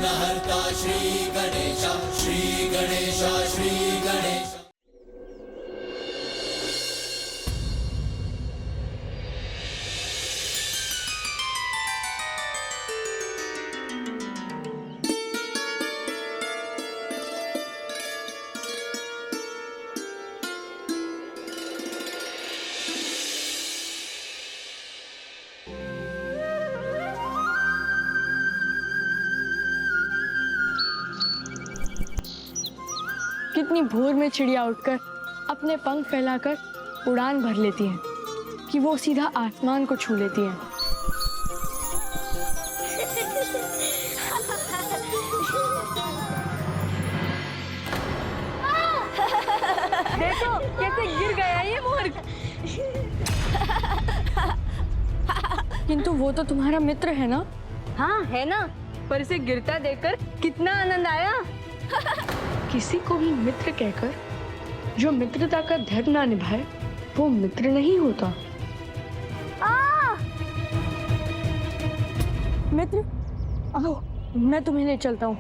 विघ्नहर्ता श्री गणेश, श्री गणेश, श्री गणेश। कितनी भोर में चिड़िया उठकर अपने पंख फैलाकर उड़ान भर लेती हैं कि वो सीधा आसमान को छू लेती हैं। देखो कैसे गिर गया ये मुर्ग। किंतु वो तो तुम्हारा मित्र है ना? हाँ है ना, पर इसे गिरता देखकर कितना आनंद आया। किसी को भी मित्र कहकर जो मित्रता का धर्म ना निभाए वो मित्र नहीं होता। मित्र आओ, मैं तुम्हें ले चलता हूँ।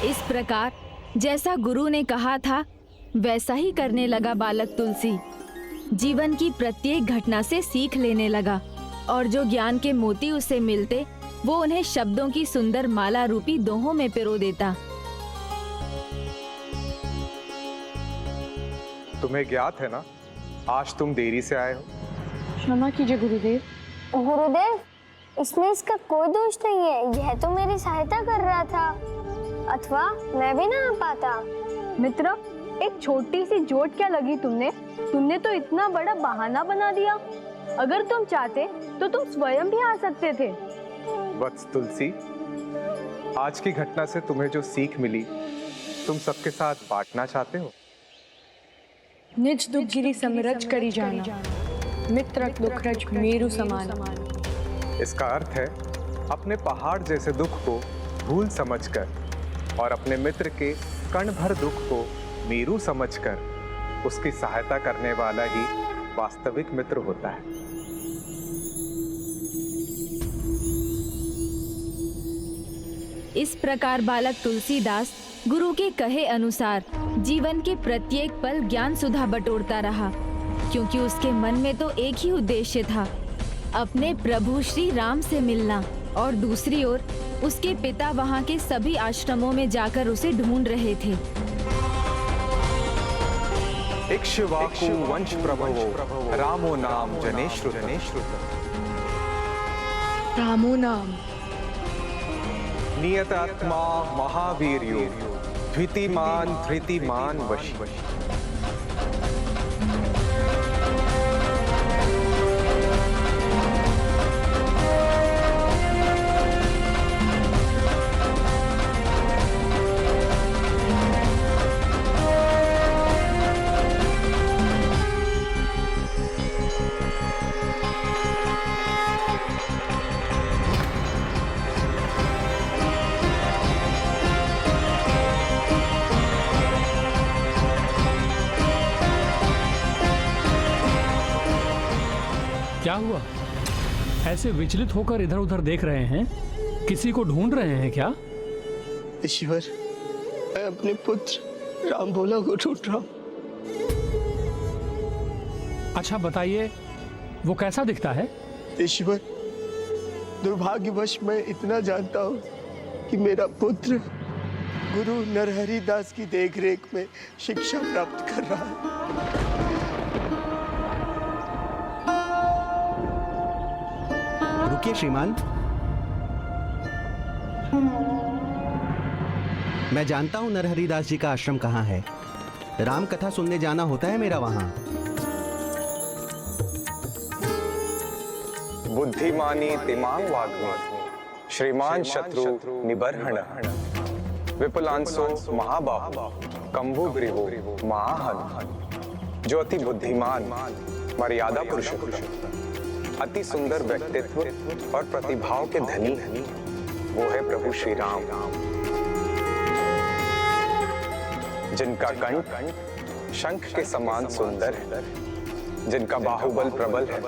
इस प्रकार जैसा गुरु ने कहा था वैसा ही करने लगा बालक तुलसी। जीवन की प्रत्येक घटना से सीख लेने लगा और जो ज्ञान के मोती उसे मिलते वो उन्हें शब्दों की सुंदर माला रूपी दोहों में पिरो देता। तुम्हें ज्ञात है ना, आज तुम देरी से आए हो। क्षमा कीजिए गुरुदेव। गुरुदेव, इसमें इसका कोई दोष नहीं है, यह तो मेरी सहायता कर रहा था, अथवा मैं भी ना आ पाता। मित्र, एक छोटी सी चोट क्या लगी तुमने तो इतना बड़ा बहाना बना दिया। अगर तुम चाहते तो तुम स्वयं भी आ सकते थे। वत्स तुलसी, आज की घटना से तुम्हें जो सीख मिली तुम सबके साथ बांटना चाहते हो। निज दुख गिरी समरज करी जाना, मित्र दुख रज मेरु समान। इसका अर्थ है अपने पहाड़ जैसे दुख को भूल समझकर और अपने मित्र के कण भर दुख को मेरु समझकर उसकी सहायता करने वाला ही वास्तविक मित्र होता है। इस प्रकार बालक तुलसीदास गुरु के कहे अनुसार जीवन के प्रत्येक पल ज्ञान सुधा बटोरता रहा, क्योंकि उसके मन में तो एक ही उद्देश्य था, अपने प्रभु श्री राम से मिलना, और दूसरी ओर उसके पिता वहाँ के सभी आश्रमों में जाकर उसे ढूंढ रहे थे। इक्ष्वाकु वंश प्रभवो रामो नाम जनेश्रुत। रामो नाम नियतात्मा महावीर्यो धृतिमान धृतिमान वशी। क्या हुआ? ऐसे विचलित होकर इधर उधर देख रहे हैं, किसी को ढूंढ रहे हैं क्या? ईश्वर, मैं अपने पुत्र राम भोला को ढूंढ रहा हूं। अच्छा बताइए, वो कैसा दिखता है? ईश्वर, दुर्भाग्यवश मैं इतना जानता हूँ कि मेरा पुत्र गुरु नरहरि दास की देखरेख में शिक्षा प्राप्त कर रहा है। रुकिए श्रीमान, मैं जानता हूँ नरहरि दास जी का आश्रम कहाँ है। राम कथा सुनने जाना होता है मेरा वहाँ। बुद्धिमानी तिमांग वाग्मी श्रीमान शत्रु निबर्हण विपुलांसो महाबाहु कंभुग्रीवो महाहन। जो अति बुद्धिमान मर्यादा पुरुष, अति सुंदर व्यक्तित्व और प्रतिभाओं के धनी वो है प्रभु श्री राम, जिनका कंठ शंख के समान सुंदर है, जिनका बाहुबल प्रबल है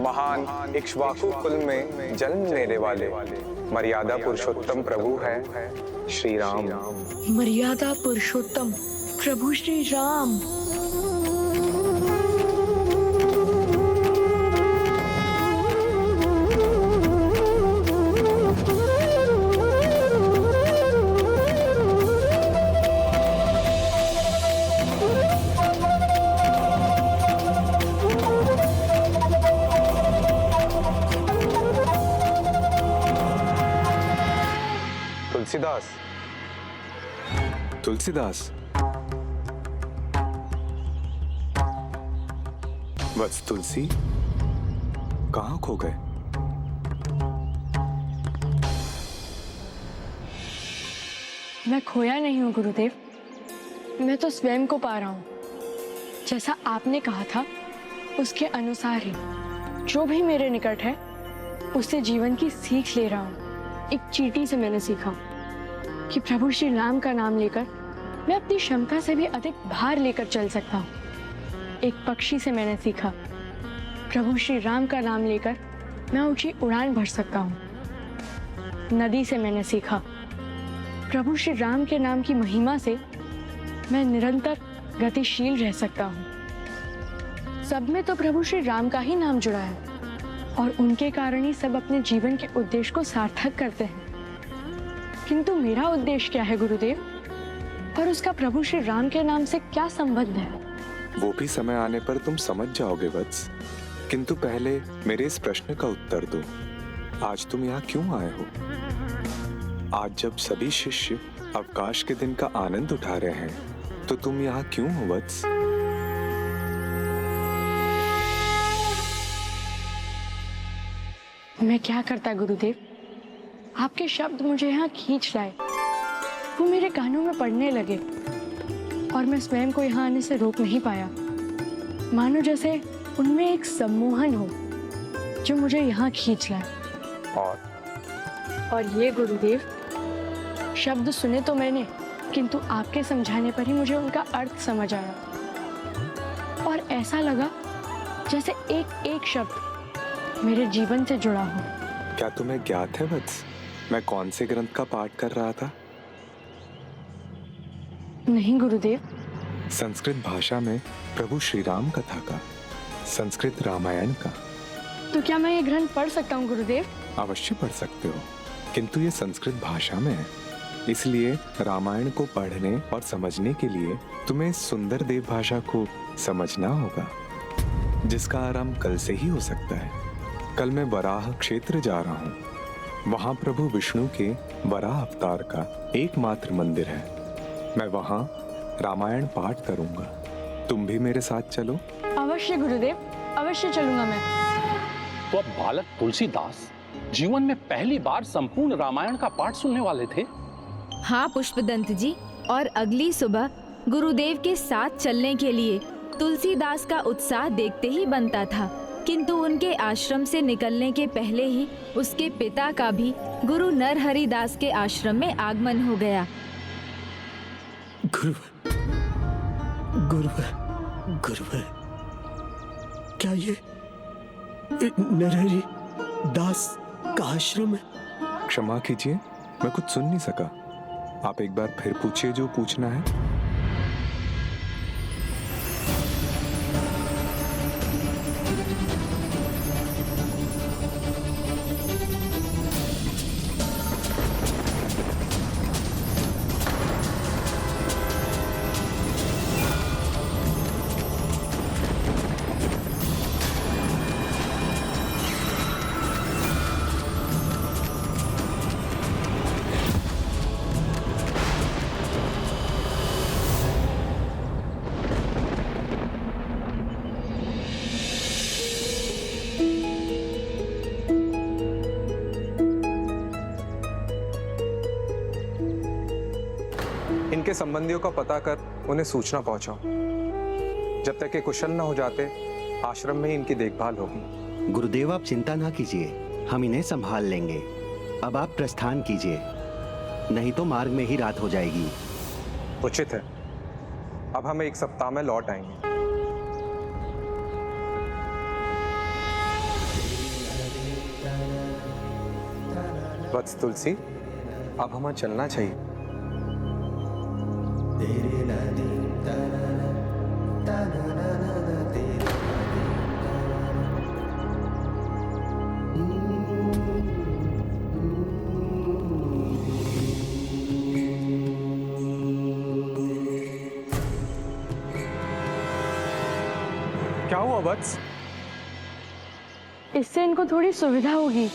महान इक्ष्वाकु कुल में जन्म लेने वाले मर्यादा पुरुषोत्तम प्रभु है श्री राम। मर्यादा पुरुषोत्तम प्रभु श्री राम। तुलसीदास, तुलसीदास, वत्स तुलसी, कहाँ खो गए? मैं खोया नहीं हूँ गुरुदेव, मैं तो स्वयं को पा रहा हूँ। जैसा आपने कहा था उसके अनुसार ही जो भी मेरे निकट है उससे जीवन की सीख ले रहा हूँ। एक चींटी से मैंने सीखा कि प्रभु श्री राम का नाम लेकर मैं अपनी क्षमता से भी अधिक भार लेकर चल सकता हूँ। एक पक्षी से मैंने सीखा प्रभु श्री राम का नाम लेकर मैं ऊंची उड़ान भर सकता हूँ। नदी से मैंने सीखा प्रभु श्री राम के नाम की महिमा से मैं निरंतर गतिशील रह सकता हूँ। सब में तो प्रभु श्री राम का ही नाम जुड़ा है और उनके कारण ही सब अपने जीवन के उद्देश्य को सार्थक करते हैं। किंतु मेरा उद्देश्य क्या है गुरुदेव, और उसका प्रभु श्री राम के नाम से क्या संबंध है? वो भी समय आने पर तुम समझ जाओगे वत्स, किंतु पहले मेरे इस प्रश्न का उत्तर दो। आज तुम यहाँ क्यों आए हो? आज जब सभी शिष्य अवकाश के दिन का आनंद उठा रहे हैं तो तुम यहाँ क्यों हो वत्स? मैं क्या करता गुरुदेव, आपके शब्द मुझे यहाँ खींच लाए। वो मेरे कानों में पड़ने लगे और मैं स्वयं को यहाँ आने से रोक नहीं पाया। मानो जैसे उनमें एक सम्मोहन हो जो मुझे यहाँ खींच लाए। और ये गुरुदेव, शब्द सुने तो मैंने, किंतु आपके समझाने पर ही मुझे उनका अर्थ समझ आया और ऐसा लगा जैसे एक एक शब्द मेरे जीवन से जुड़ा हो। क्या तुम्हें ज्ञात है वत्स, मैं कौन से ग्रंथ का पाठ कर रहा था? नहीं गुरुदेव। संस्कृत भाषा में प्रभु श्री राम कथा का, संस्कृत रामायण का। तो क्या मैं ये ग्रंथ पढ़ सकता हूँ गुरुदेव? अवश्य पढ़ सकते हो, किंतु ये संस्कृत भाषा में है, इसलिए रामायण को पढ़ने और समझने के लिए तुम्हें इस सुंदर देव भाषा को समझना होगा, जिसका आरंभ कल से ही हो सकता है। कल मैं वराह क्षेत्र जा रहा हूँ, वहाँ प्रभु विष्णु के वराह अवतार का एकमात्र मंदिर है। मैं वहाँ रामायण पाठ करूँगा, तुम भी मेरे साथ चलो। अवश्य गुरुदेव, अवश्य चलूंगा मैं। तो अब बालक तुलसीदास जीवन में पहली बार संपूर्ण रामायण का पाठ सुनने वाले थे। हाँ पुष्पदंत जी, और अगली सुबह गुरुदेव के साथ चलने के लिए तुलसीदास का उत्साह देखते ही बनता था। किंतु उनके आश्रम से निकलने के पहले ही उसके पिता का भी गुरु नरहरि दास के आश्रम में आगमन हो गया। गुरुवर, क्या ये नरहरि दास का आश्रम है? क्षमा कीजिए, मैं कुछ सुन नहीं सका। आप एक बार फिर पूछिए जो पूछना है। इनके संबंधियों का पता कर उन्हें सूचना पहुंचाओ। जब तक ये कुशल न हो जाते, आश्रम में ही इनकी देखभाल होगी। गुरुदेव आप चिंता ना कीजिए, हम इन्हें संभाल लेंगे। अब आप प्रस्थान कीजिए, नहीं तो मार्ग में ही रात हो जाएगी। उचित है, अब हम एक सप्ताह में लौट आएंगे। वत्स तुलसी, अब हमें चलना चाहिए। क्या हुआ वत्स? इससे इनको थोड़ी सुविधा होगी।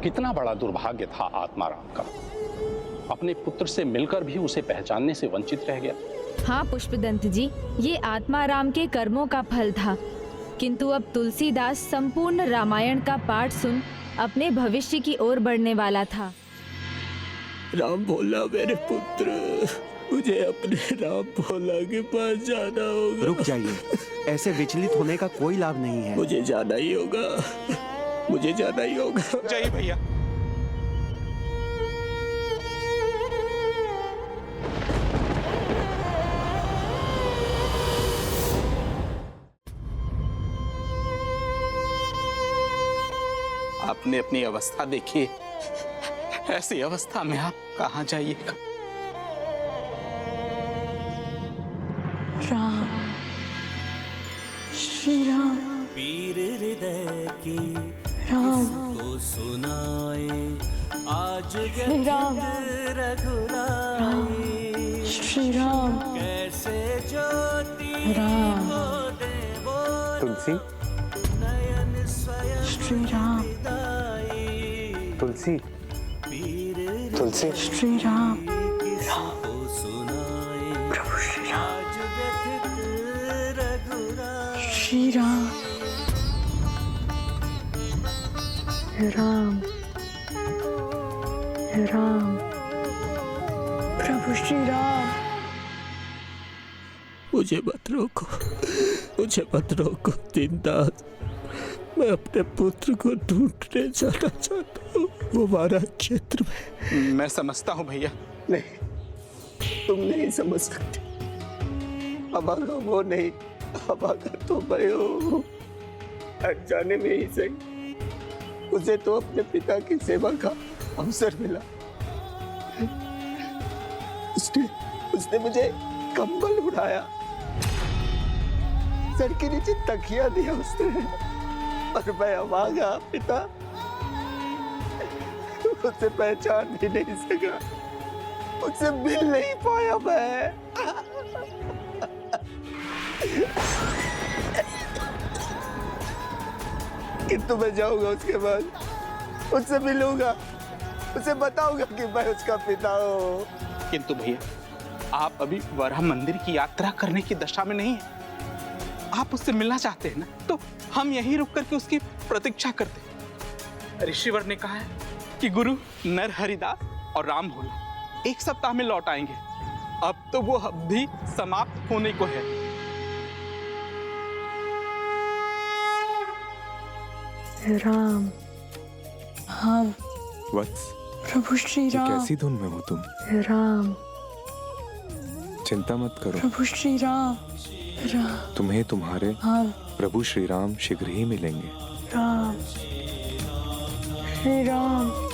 कितना बड़ा दुर्भाग्य था आत्माराम का, अपने पुत्र से मिलकर भी उसे पहचानने से वंचित रह गया। हाँ पुष्पदंत जी, ये आत्माराम के कर्मों का फल था, किंतु अब तुलसीदास संपूर्ण रामायण का पाठ सुन अपने भविष्य की ओर बढ़ने वाला था। राम भोला मेरे पुत्र, मुझे अपने राम भोला के पास जाना होगा। रुक जाइए, ऐसे विचलित होने का कोई लाभ नहीं है। मुझे जाना ही होगा, मुझे जाना ही होगा। जाइए भैया। आपने अपनी अवस्था देखी, ऐसी अवस्था में आप कहाँ जाइएगा? राम, श्री राम, पीर हृदय की राम, को सुनाए आज श्री राम, रघुराई, श्री राम, कैसे ज्योति राम, को देवो तुलसी, नयन स्वयं श्री राम, दाई, तुलसी, तुलसी, श्री राम, को सुनाए प्रभु श्री राम, आज व्यथित रघुराई। श्री राम, राम, राम, प्रभु श्री राम। मुझे मत रोको, मुझे मत रोको दीनदास। मैं अपने पुत्र को ढूंढने जाना चाहता हूँ, वो हमारा क्षेत्र में। मैं समझता हूँ भैया। नहीं, तुम नहीं समझ सकते। हमारा वो नहीं, हमारा तो मैं हूँ। अनजाने में ही सही, उसे तो अपने पिता की सेवा का अवसर मिला। उसने मुझे कंबल उड़ाया, सर के नीचे तकिया दिया उसने, और मैं अभागा पिता उसे पहचान भी नहीं सका, उससे मिल नहीं पाया मैं। किंतु मैं जाऊंगा उसके बाद, उससे मिलूंगा, उसे बताऊंगा कि मैं उसका पिता हूँ। किंतु भैया, आप अभी वराह मंदिर की यात्रा करने की दशा में नहीं है। आप उससे मिलना चाहते हैं ना, तो हम यहीं रुक करके उसकी प्रतीक्षा करते हैं। ऋषिवर ने कहा है कि गुरु नरहरिदास और राम भोला 1 सप्ताह में लौट आएंगे। अब तो वो अवधि समाप्त होने को है। राम, हाँ वत्स, प्रभु श्री राम, कैसी धुन में हो तुम? राम, चिंता मत करो, प्रभु श्री राम, राम, तुम्हें तुम्हारे हाँ प्रभु श्री राम शीघ्र ही मिलेंगे। राम, श्री राम,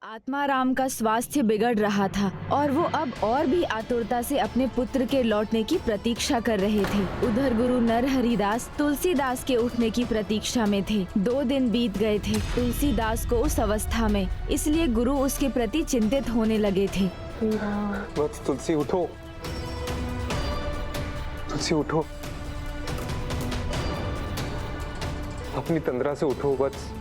आत्माराम का स्वास्थ्य बिगड़ रहा था और वो अब और भी आतुरता से अपने पुत्र के लौटने की प्रतीक्षा कर रहे थे। उधर गुरु नरहरिदास तुलसीदास के उठने की प्रतीक्षा में थे। 2 दिन बीत गए थे तुलसीदास को उस अवस्था में, इसलिए गुरु उसके प्रति चिंतित होने लगे थे। वत्स, तुलसी उठो, तुलसी उठो, अपनी तंद्रा से उठो वत्स।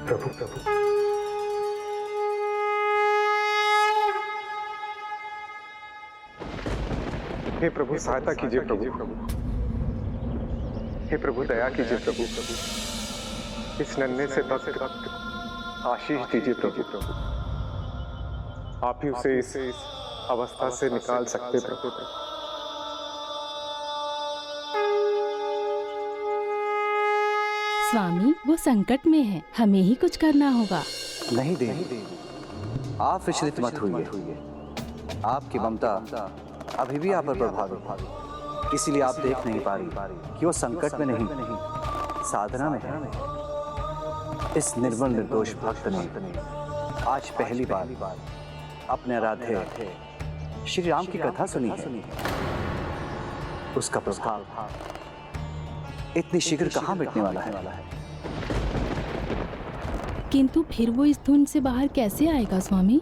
प्रभु प्रभु हे प्रभु सहायता कीजिए प्रभु। हे प्रभु दया कीजिए प्रभु। इस नन्हे से भक्त को आशीष दीजिए प्रभु। आप ही उसे इस अवस्था से निकाल सकते प्रभु। स्वामी वो संकट में है, हमें ही कुछ करना होगा। नहीं देवी, आप विचलित मत होइए। आपकी ममता अभी भी आप पर प्रभावी, इसीलिए आप देख नहीं पा रही कि वो संकट में नहीं, साधना में है। इस निर्मल निर्दोष भक्त ने आज पहली बार अपने आराध्य श्री राम की कथा सुनी है। उसका प्रभाव इतनी शीघ्र कहाँ मिटने वाला है? किंतु फिर वो इस धुन से बाहर कैसे आएगा स्वामी?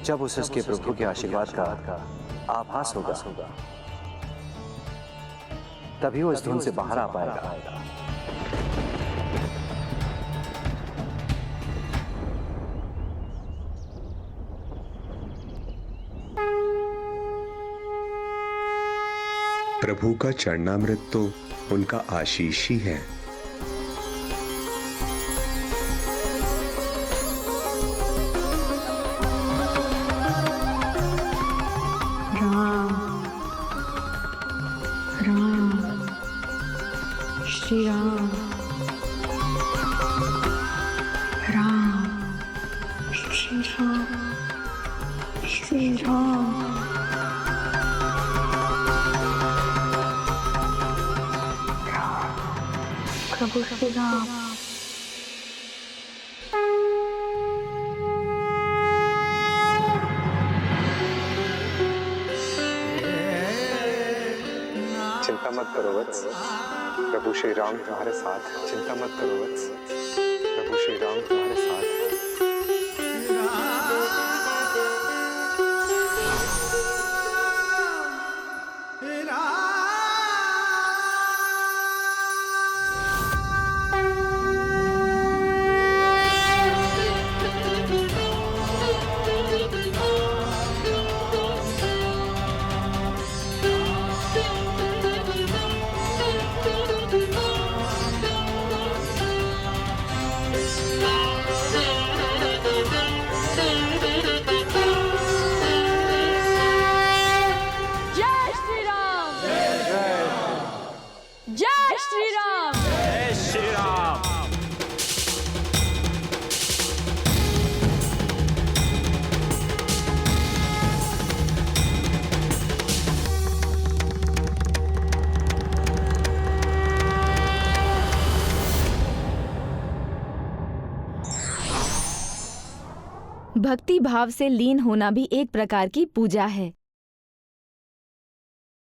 जब उसे उसके प्रभु के आशीर्वाद का आभास होगा, तभी वो इस धुन से बाहर आ पाएगा। प्रभु का चरणामृत तो उनका आशीष ही है। राम राम श्री राम राम श्री राम श्री राम। प्रभु श्री राम। चिंता मत करो वत्स, प्रभु श्री राम तुम्हारे साथ है। चिंता मत करो वत्स, प्रभु श्री राम तुम्हारे साथ है। भक्ति भाव से लीन होना भी एक प्रकार की पूजा है।